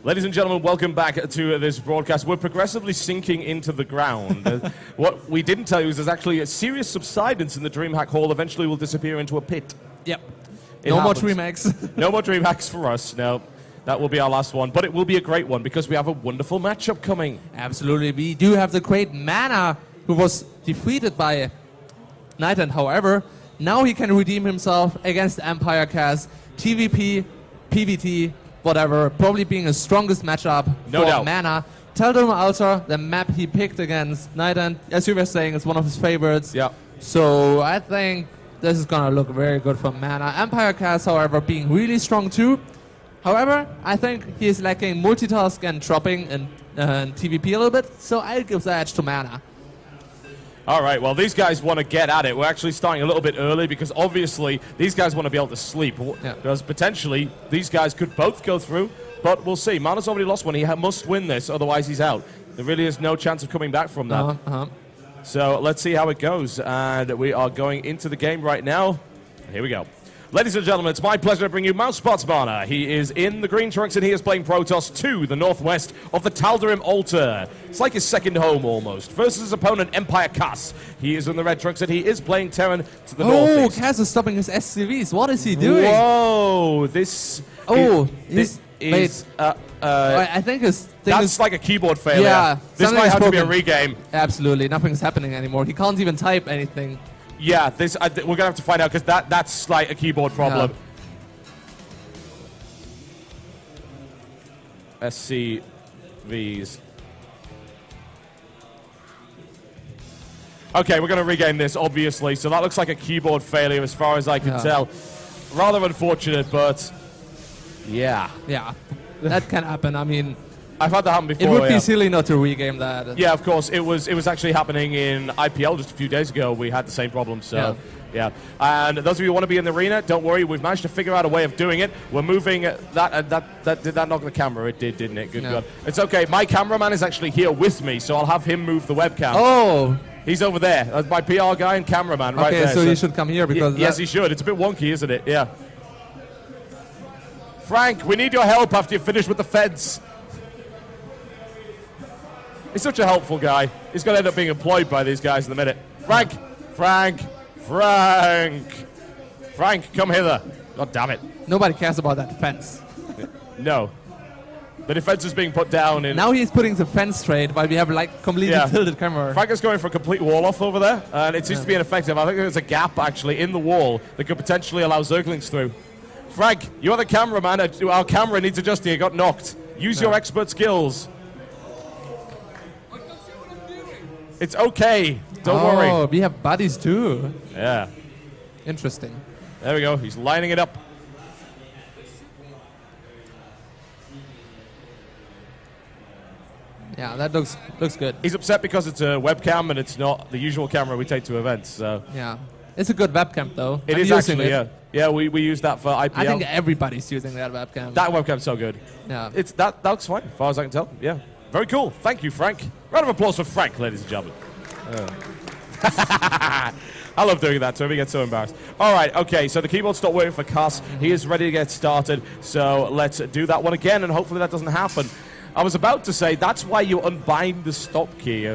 Ladies and gentlemen, welcome back to this broadcast. We're progressively sinking into the ground. What we didn't tell you is there's actually a serious subsidence in the Dreamhack Hall. Eventually we'll disappear into a pit. Yep. No more Dreamhacks. No more Dreamhacks for us, no. That will be our last one, but it will be a great one because we have a wonderful matchup coming. Absolutely. We do have the great MaNa, who was defeated by Nighthawk. However, now he can redeem himself against Empire.Kas, TVP, PVT, whatever, probably being the strongest matchup for MaNa. TotalBiscuit Ultra, the map he picked against Nighthawk, as you were saying, is one of his favorites. Yeah. So I think this is going to look very good for MaNa. Empire.Kas, however, being really strong too. However, I think he is lacking multitask and dropping in TVP a little bit, so I'll give the edge to MaNa. All right, well, these guys want to get at it. We're actually starting a little bit early because obviously these guys want to be able to sleep. Yeah. Because potentially these guys could both go through, but we'll see. MaNa's already lost one. He must win this, otherwise he's out. There really is no chance of coming back from that. So let's see how it goes. And we are going into the game right now. Here we go. Ladies and gentlemen, it's my pleasure to bring you mouz.MaNa. He is in the green trunks and he is playing Protoss to the northwest of the TotalBiscuit Altar. It's like his second home almost. Versus his opponent, Empire.Kas. He is in the red trunks and he is playing Terran to the northeast. Oh, Kas is stopping his SCVs. What is he doing? Whoa, this... I think that's like a keyboard failure. Yeah, this might have to be a regame. Absolutely, nothing's happening anymore. He can't even type anything. Yeah, this we're going to have to find out because that's like a keyboard problem. Yeah. SCVs. Okay, we're going to regain this, obviously. So that looks like a keyboard failure as far as I can tell. Rather unfortunate, but yeah. Yeah, that can happen. I mean, I've had that happen before. It would be silly not to regame that. Yeah, of course. It was actually happening in IPL just a few days ago. We had the same problem, so yeah. And those of you who want to be in the arena, don't worry. We've managed to figure out a way of doing it. We're moving that did that knock the camera? It did, didn't it? Good God. It's okay. My cameraman is actually here with me, so I'll have him move the webcam. Oh. He's over there. That's my PR guy and cameraman right there. Okay, so he should come here because... Yes, he should. It's a bit wonky, isn't it? Yeah. Frank, we need your help after you finish with the feds. He's such a helpful guy. He's going to end up being employed by these guys in a minute. Frank, come hither. God damn it. Nobody cares about that fence. No. The defense is being put down in... Now he's putting the fence straight while we have like completely tilted camera. Frank is going for a complete wall off over there, and it seems to be ineffective. I think there's a gap actually in the wall that could potentially allow Zerglings through. Frank, you're the cameraman. Our camera needs adjusting. It got knocked. Use your expert skills. It's okay. Don't worry. Oh, we have buddies too. Yeah. Interesting. There we go. He's lining it up. Yeah, that looks good. He's upset because it's a webcam and it's not the usual camera we take to events. So yeah, it's a good webcam though. It is actually. Yeah, we use that for IPL. I think everybody's using that webcam. That webcam's so good. Yeah. That looks fine, as far as I can tell. Yeah. Very cool. Thank you, Frank. Round of applause for Frank, ladies and gentlemen. I love doing that to him. He gets so embarrassed. All right, okay, so the keyboard stopped working for Kas. He is ready to get started. So let's do that one again, and hopefully that doesn't happen. I was about to say, that's why you unbind the stop key.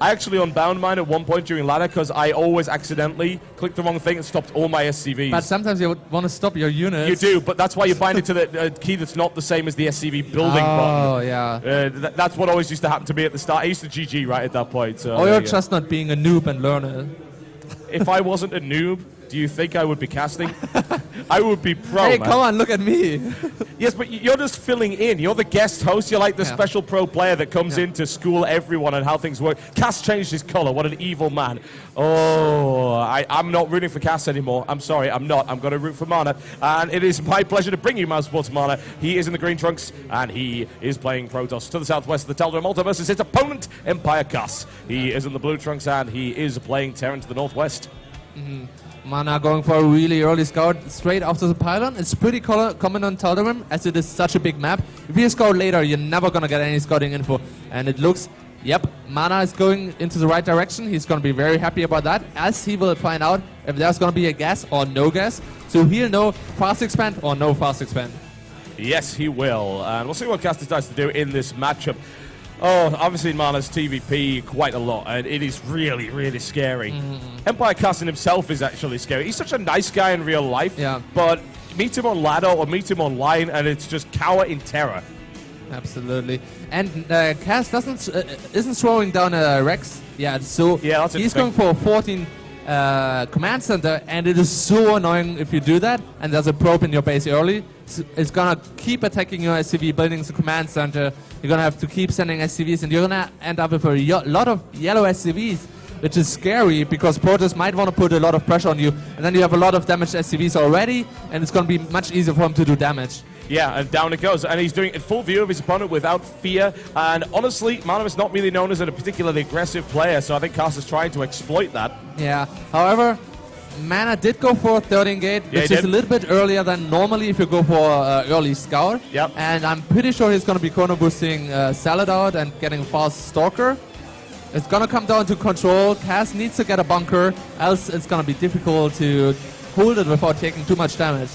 I actually unbound mine at one point during ladder because I always accidentally clicked the wrong thing and stopped all my SCVs. But sometimes you want to stop your units. You do, but that's why you bind it to the key that's not the same as the SCV building button. Oh, yeah. That's what always used to happen to me at the start. I used to GG right at that point. So or you're just not being a noob and learn it. If I wasn't a noob, do you think I would be casting? I would be pro, Hey, man. come on, look at me. Yes, but you're just filling in. You're the guest host. You're like the special pro player that comes in to school everyone on how things work. Kas changed his color. What an evil man. Oh, I'm not rooting for Kas anymore. I'm sorry, I'm not. I'm going to root for MaNa. And it is my pleasure to bring you mouz.MaNa. He is in the green trunks, and he is playing Protoss to the southwest of the TotalBiscuit Altar versus his opponent, Empire.Kas. He is in the blue trunks, and he is playing Terran to the northwest. MaNa going for a really early scout straight after the pylon. It's pretty common on TotalBiscuit as it is such a big map. If you scout later, you're never going to get any scouting info. And it looks, yep, MaNa is going into the right direction. He's going to be very happy about that, as he will find out if there's going to be a gas or no gas. So he'll know fast expand or no fast expand. Yes, he will. And we'll see what Kas decides to do in this matchup. Oh, obviously MaNa's TVP quite a lot, and it is really, really scary. Empire.Kas in himself is actually scary. He's such a nice guy in real life, but meet him on ladder or meet him online, and it's just cower in terror. Absolutely. And Kas isn't throwing down a Rex. So he's going for a 14 command center, and it is so annoying if you do that, and there's a probe in your base early. It's gonna keep attacking your SCV, building the command center. You're gonna have to keep sending SCVs, and you're gonna end up with a lot of yellow SCVs, which is scary because Protoss might want to put a lot of pressure on you, and then you have a lot of damaged SCVs already, and it's gonna be much easier for him to do damage. Yeah, and down it goes. And he's doing it in full view of his opponent without fear. And honestly, MaNa is not really known as a particularly aggressive player, so I think Kas is trying to exploit that. Yeah, however, MaNa did go for a 13 gate, which is a little bit earlier than normally if you go for early scout. And I'm pretty sure he's going to be chrono boosting Salad out and getting fast Stalker. It's going to come down to control. Kas needs to get a bunker, else it's going to be difficult to hold it without taking too much damage.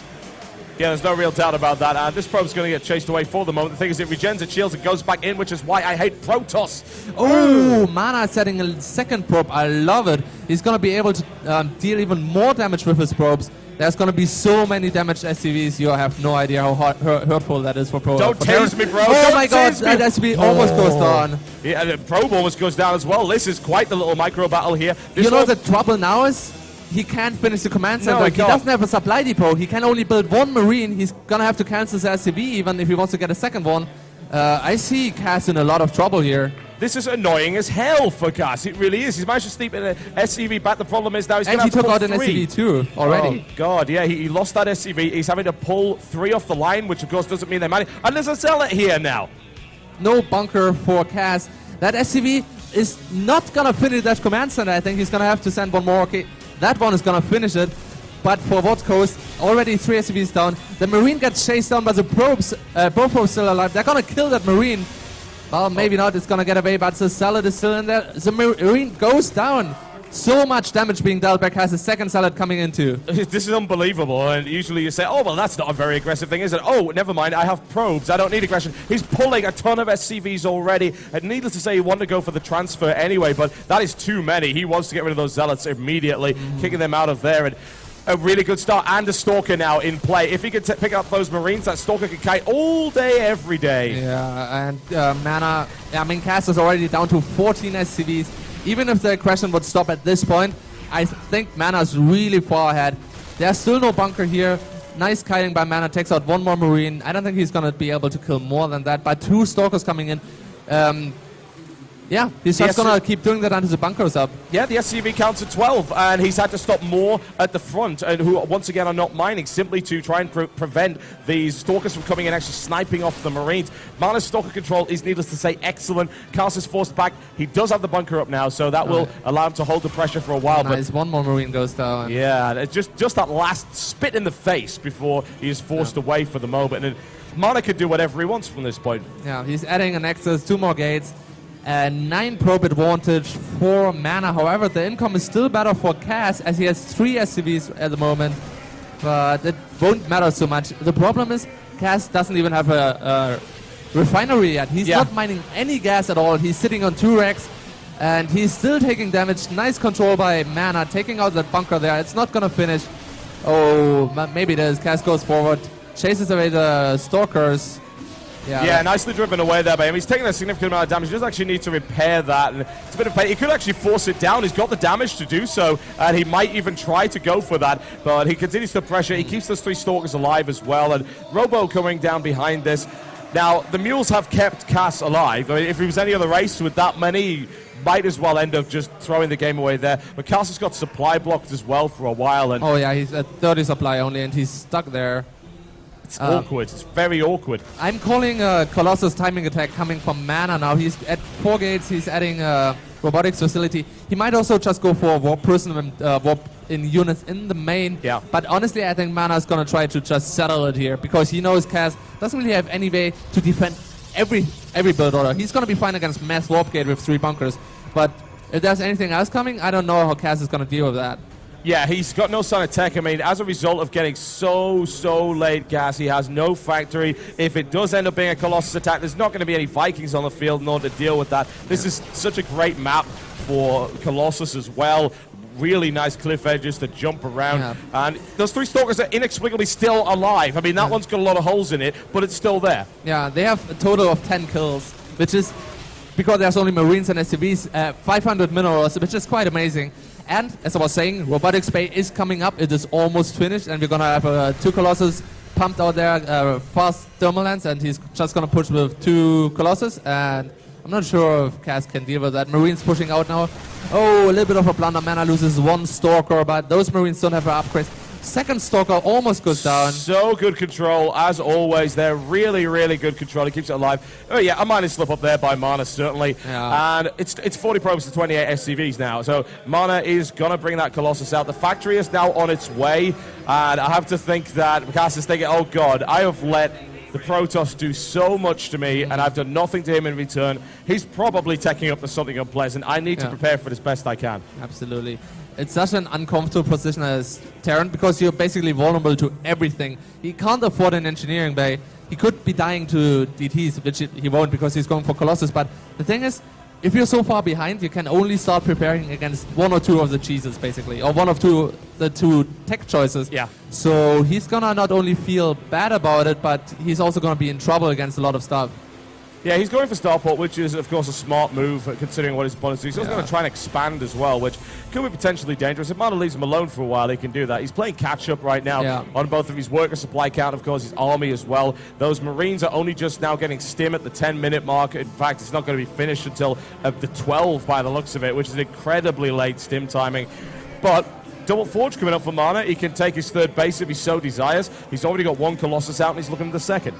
Yeah, there's no real doubt about that. And this probe's going to get chased away for the moment. The thing is, it regens, it shields, it goes back in, which is why I hate Protoss. Oh, MaNa setting a second probe. I love it. He's going to be able to deal even more damage with his probes. There's going to be so many damaged SCVs. You have no idea how hurtful that is for Probe. Don't tase me, bro. Oh my god, that SCV almost goes down. Yeah, and the probe almost goes down as well. This is quite the little micro battle here. You know the trouble now is? He can't finish the command center. He doesn't have a supply depot. He can only build one Marine. He's going to have to cancel his SCV even if he wants to get a second one. I see Kas in a lot of trouble here. This is annoying as hell for Kas. It really is. He's managed to sneak in an SCV back. The problem is now he's going to have to pull 3. And he took out an SCV too already. Oh, God, yeah. He lost that SCV. He's having to pull 3 off the line, which, of course, doesn't mean they manage. And there's a Zealot here now. No bunker for Kas. That SCV is not going to finish that command center. I think he's going to have to send one more. Okay. That one is going to finish it, but for what coast, already 3 SCVs down. The Marine gets chased down by the probes, both probes still alive. They're going to kill that Marine. Well, maybe not, it's going to get away, but the Salad is still in there. The Marine goes down. So much damage being dealt by Kas, the second Salad coming in too. This is unbelievable, and usually you say, oh, well, that's not a very aggressive thing, is it? Oh, never mind, I have probes, I don't need aggression. He's pulling a ton of SCVs already, and needless to say, he wanted to go for the transfer anyway, but that is too many. He wants to get rid of those Zealots immediately, kicking them out of there, and a really good start, and a Stalker now in play. If he can pick up those Marines, that Stalker can kite all day, every day. Yeah, and MaNa, I mean, Kas is already down to 14 SCVs. Even if the aggression would stop at this point, I think MaNa's really far ahead. There's still no bunker here. Nice kiting by MaNa, takes out one more Marine. I don't think he's going to be able to kill more than that, but 2 Stalkers coming in. Yeah, he's just going to keep doing that until the bunker's up. Yeah, the SCV counts at 12, and he's had to stop more at the front, and who, once again, are not mining, simply to try and prevent these Stalkers from coming in and actually sniping off the Marines. MaNa's Stalker control is, needless to say, excellent. Kas is forced back. He does have the bunker up now, so that will allow him to hold the pressure for a while. Nice, one more Marine goes down. Yeah, it's just that last spit in the face before he is forced away for the moment. And MaNa could do whatever he wants from this point. Yeah, he's adding a Nexus, 2 more gates. 9 probe advantage for MaNa. However, the income is still better for Kas as he has 3 SCVs at the moment. But it won't matter so much. The problem is Kas doesn't even have a refinery yet. He's not mining any gas at all. He's sitting on 2 racks and he's still taking damage. Nice control by MaNa, taking out that bunker there. It's not going to finish. Oh, maybe it is. Kas goes forward, chases away the Stalkers. Yeah, nicely driven away there by him. He's taking a significant amount of damage. He does actually need to repair that, and it's a bit of pain. He could actually force it down. He's got the damage to do so, and he might even try to go for that, but he continues to pressure. He keeps those 3 Stalkers alive as well, and Robo coming down behind this. Now, the Mules have kept Kas alive. I mean, if he was any other race with that many, he might as well end up just throwing the game away there. But Kas has got supply blocked as well for a while. And oh yeah, he's at 30 supply only, and he's stuck there. It's awkward. It's very awkward. I'm calling a Colossus timing attack coming from MaNa now. He's at 4 gates. He's adding a robotics facility. He might also just go for a warp person, warp in units in the main. Yeah. But honestly, I think MaNa is going to try to just settle it here because he knows Kas doesn't really have any way to defend every build order. He's going to be fine against mass warp gate with 3 bunkers. But if there's anything else coming, I don't know how Kas is going to deal with that. Yeah, he's got no sign of tech. I mean, as a result of getting so late gas, he has no factory. If it does end up being a Colossus attack, there's not going to be any Vikings on the field in order to deal with that. This is such a great map for Colossus as well. Really nice cliff edges to jump around. Yeah. And those 3 Stalkers are inexplicably still alive. I mean, that one's got a lot of holes in it, but it's still there. Yeah, they have a total of 10 kills, which is, because there's only Marines and SCVs, 500 minerals, which is quite amazing. And, as I was saying, Robotics Bay is coming up. It is almost finished, and we're going to have 2 Colossus pumped out there, fast thermal lance, and he's just going to push with 2 Colossus, and I'm not sure if Kas can deal with that. Marines pushing out now. Oh, a little bit of a blunder. Mana loses 1 Stalker, but those Marines don't have upgrades. Second Stalker almost goes down. So good control, as always. They're really good control. He keeps it alive. Oh, yeah, a minor slip up there by MaNa, certainly. Yeah. And it's 40 probes to 28 SCVs now. So MaNa is going to bring that Colossus out. The factory is now on its way. And I have to think that Kas is thinking, oh, God, I have let the Protoss do so much to me, and I've done nothing to him in return. He's probably taking up for something unpleasant. I need to prepare for it as best I can. Absolutely. It's such an uncomfortable position as Terran, because you're basically vulnerable to everything. He can't afford an engineering bay. He could be dying to DTs, which he won't because he's going for Colossus. But the thing is, if you're so far behind, you can only start preparing against 1 or 2 of the cheeses, basically, or one of the 2 tech choices. Yeah. So he's gonna not only feel bad about it, but he's also gonna be in trouble against a lot of stuff. Yeah, he's going for Starport, which is, of course, a smart move, considering what his opponents do. He's also going to try and expand as well, which could be potentially dangerous. If MaNa leaves him alone for a while, he can do that. He's playing catch-up right now on both of his worker supply count, of course, his army as well. Those Marines are only just now getting stim at the 10-minute mark. In fact, it's not going to be finished until the 12 by the looks of it, which is incredibly late stim timing. But Double Forge coming up for MaNa. He can take his 3rd base if he so desires. He's already got 1 Colossus out, and he's looking at the 2nd.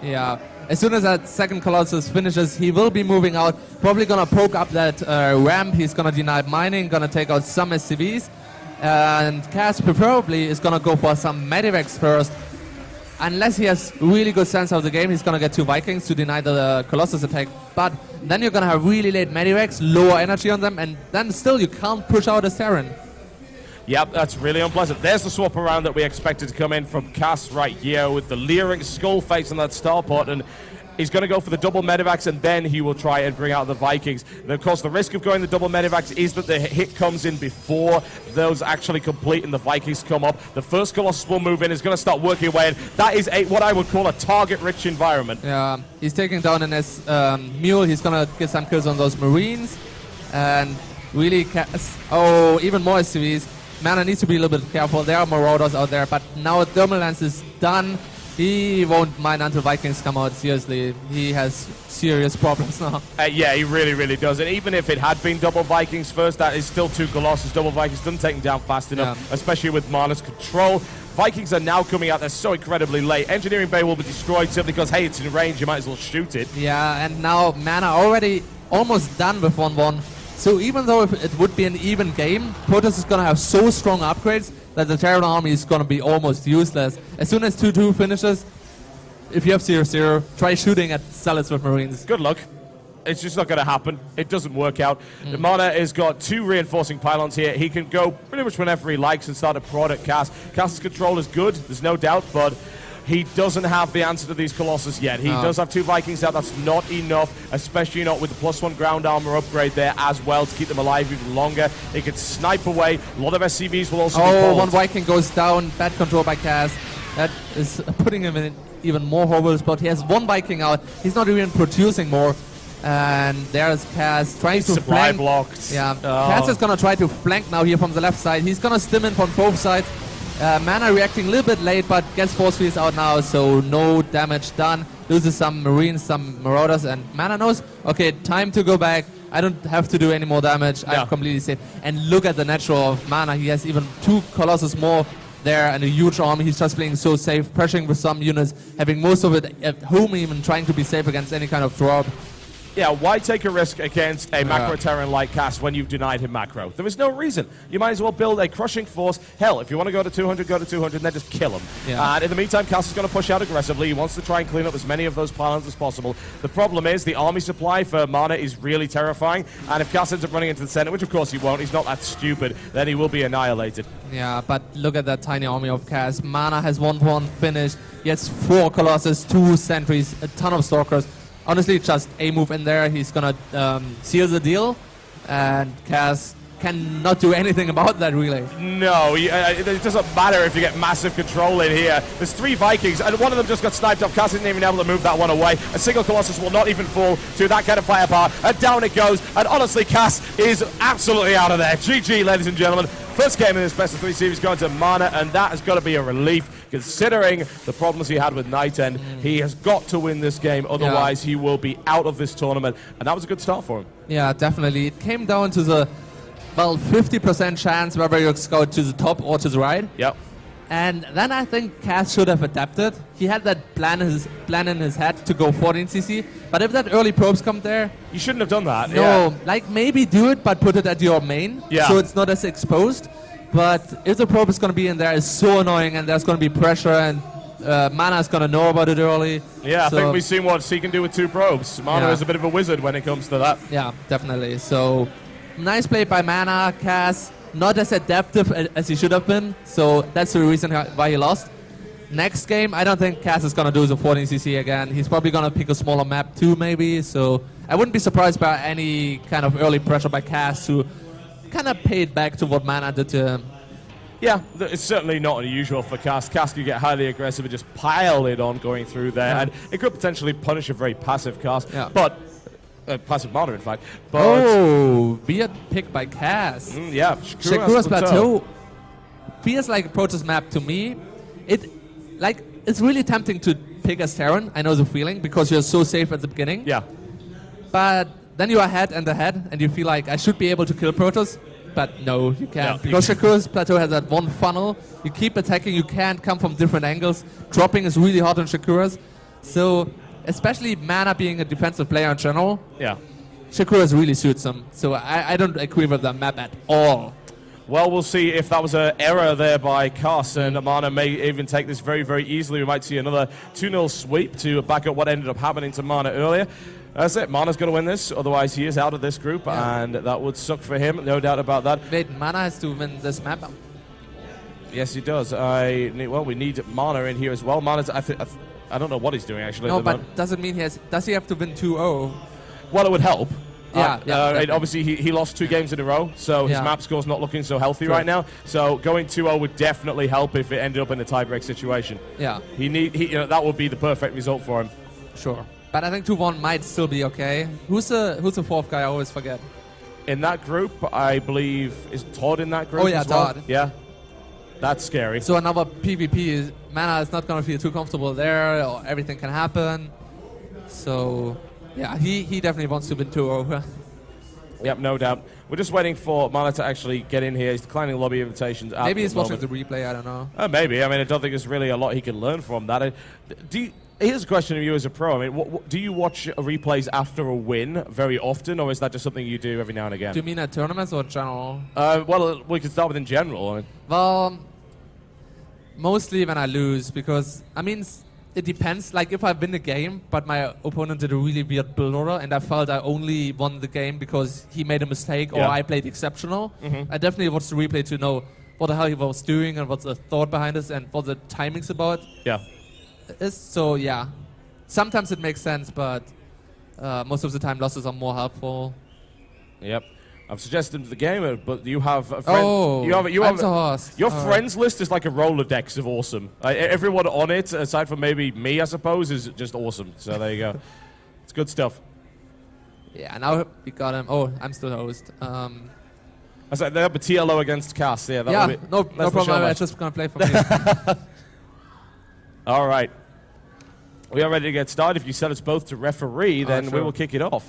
Yeah. As soon as that 2nd Colossus finishes, he will be moving out. Probably going to poke up that ramp. He's going to deny mining, going to take out some SCVs. And Kas preferably is going to go for some Medivacs first. Unless he has really good sense of the game, he's going to get 2 Vikings to deny the Colossus attack. But then you're going to have really late Medivacs, lower energy on them, and then still you can't push out a Terran. Yep, that's really unpleasant. There's the swap around that we expected to come in from Kas right here with the leering skull face on that starport, and he's going to go for the double Medivacs, and then he will try and bring out the Vikings. And of course, the risk of going the double Medivacs is that the hit comes in before those actually complete and the Vikings come up. The first Colossus will move in, is going to start working away, and that is what I would call a target-rich environment. Yeah, he's taking down an Mule. He's going to get some kills on those Marines, and really, even more SCVs. MaNa needs to be a little bit careful. There are Marauders out there, but now Thermal Lance is done. He won't mind until Vikings come out. Seriously, he has serious problems now. Yeah, he really does. And even if it had been double Vikings first, that is still 2 Colossus. Double Vikings doesn't take him down fast enough, especially with MaNa's control. Vikings are now coming out. They're so incredibly late. Engineering Bay will be destroyed simply because, hey, it's in range. You might as well shoot it. Yeah, and now MaNa already almost done with 1-1. So even though if it would be an even game, Protoss is going to have so strong upgrades that the Terran army is going to be almost useless. As soon as 2-2 finishes, if you have 0-0, try shooting at Zealots with Marines. Good luck. It's just not going to happen. It doesn't work out. MaNa has got 2 reinforcing pylons here. He can go pretty much whenever he likes and start a prod at Kas. Kas's control is good, there's no doubt, but he doesn't have the answer to these Colossus yet. He does have 2 Vikings out. That's not enough, especially not with the +1 ground armor upgrade there as well to keep them alive even longer. He can snipe away. A lot of SCVs will also be pulled. 1 Viking goes down. Bad control by Kas. That is putting him in an even more horrible spot. He has 1 Viking out. He's not even producing more. And there's Kas trying to flank. Blocked. Yeah, Kas is going to try to flank now here from the left side. He's going to stim in from both sides. MaNa reacting a little bit late, but gets force fields out now, so no damage done. Loses some Marines, some Marauders, and MaNa knows, okay, time to go back. I don't have to do any more damage. I'm completely safe. And look at the natural of MaNa. He has even 2 Colossus more there and a huge army. He's just playing so safe, pressuring with some units, having most of it at home even, trying to be safe against any kind of drop. Yeah, why take a risk against a macro Terran like Kas when you've denied him macro? There is no reason. You might as well build a crushing force. Hell, if you want to go to 200, go to 200, and then just kill him. Yeah. And in the meantime, Kas is going to push out aggressively. He wants to try and clean up as many of those pylons as possible. The problem is the army supply for Mana is really terrifying, and if Kas ends up running into the center, which of course he won't, he's not that stupid, then he will be annihilated. Yeah, but look at that tiny army of Kas. Mana has 1-1 finished. He has 4 Colossus, 2 Sentries, a ton of Stalkers. Honestly, just a move in there, he's gonna seal the deal, and Kas cannot do anything about that, really. No, it doesn't matter if you get massive control in here. There's 3 Vikings, and one of them just got sniped off. Kas isn't even able to move that one away. A single Colossus will not even fall to that kind of firepower, and down it goes. And honestly, Kas is absolutely out of there. GG, ladies and gentlemen. First game in this best of 3 series going to Mana, and that has got to be a relief, considering the problems he had with Night End. He has got to win this game, otherwise he will be out of this tournament, and that was a good start for him. Yeah, definitely. It came down to the, well, 50% chance whether you go to the top or to the right. Yep. And then I think Kas should have adapted. He had that plan in his head to go 14cc, but if that early probes come there... You shouldn't have done that. No, like maybe do it, but put it at your main, so it's not as exposed. But if the probe is going to be in there, it's so annoying, and there's going to be pressure, and Mana is going to know about it early. Yeah, so I think we've seen what he can do with 2 probes. Mana is a bit of a wizard when it comes to that. Yeah, definitely. So, nice play by Mana. Kas, not as adaptive as he should have been, so that's the reason why he lost. Next game, I don't think Kas is going to do the 14cc again. He's probably going to pick a smaller map too, maybe. So I wouldn't be surprised by any kind of early pressure by Kas to kind of pay it back to what Mana did to him. Yeah, it's certainly not unusual for Kas. Kas could get highly aggressive and just pile it on going through there, and it could potentially punish a very passive Kas. Yeah. But passive Mana, in fact. But oh, weird pick by Kas. Yeah, Shakura's Plateau feels like a Protoss map to me. It's really tempting to pick as Terran, I know the feeling, because you're so safe at the beginning. Yeah. But then you are ahead, and you feel like I should be able to kill Protoss, but no, you can't. Because Shakura's Plateau has that one funnel. You keep attacking, you can't come from different angles. Dropping is really hard on Shakura's. So, especially Mana being a defensive player in general, Shakura's really suits him. So I don't agree with that map at all. Well, we'll see if that was an error there by Kas, and Mana may even take this very, very easily. We might see another 2-0 sweep to back up what ended up happening to Mana earlier. That's it. Mana's going to win this, otherwise he is out of this group, and that would suck for him, no doubt about that. Wait, Mana has to win this map? Yes, he does. We need Mana in here as well. Mana's, I don't know what he's doing, actually. No, but does it mean does he have to win 2-0? Well, it would help. Obviously, he lost 2 games in a row, so his map score's not looking so healthy right now. So going 2-0 would definitely help if it ended up in a tiebreak situation. Yeah. That would be the perfect result for him. Sure. But I think 2-1 might still be okay. Who's the 4th guy? I always forget. In that group, I believe, is Todd in that group? Oh, yeah, as well? Todd. Yeah. That's scary. So another PvP. Mana is not going to feel too comfortable there, or everything can happen. So... yeah, he definitely wants to win 2-0. Yep, no doubt. We're just waiting for Mana to actually get in here. He's declining lobby invitations. Maybe he's watching the replay, I don't know. Maybe. I mean, I don't think there's really a lot he can learn from that. Here's a question of you as a pro. I mean, do you watch replays after a win very often, or is that just something you do every now and again? Do you mean at tournaments or in general? Well, we can start with in general. Well, mostly when I lose, because, I mean... it depends. Like, if I win the game, but my opponent did a really weird build order, and I felt I only won the game because he made a mistake or I played exceptional, I definitely watch the replay to know what the hell he was doing and what's the thought behind this and what the timing's about. Yeah. So, yeah. Sometimes it makes sense, but most of the time losses are more helpful. Yep. I've suggested him to the gamer, but you have a friend. Oh, your friends list is like a Rolodex of awesome. Everyone on it, aside from maybe me, I suppose, is just awesome. So there you go. It's good stuff. Yeah, now we got him. Oh, I'm still host. I said they have a TLO against Kas. Yeah, no problem. I'm just gonna play for me. All right. We are ready to get started. If you set us both to referee, then we will kick it off.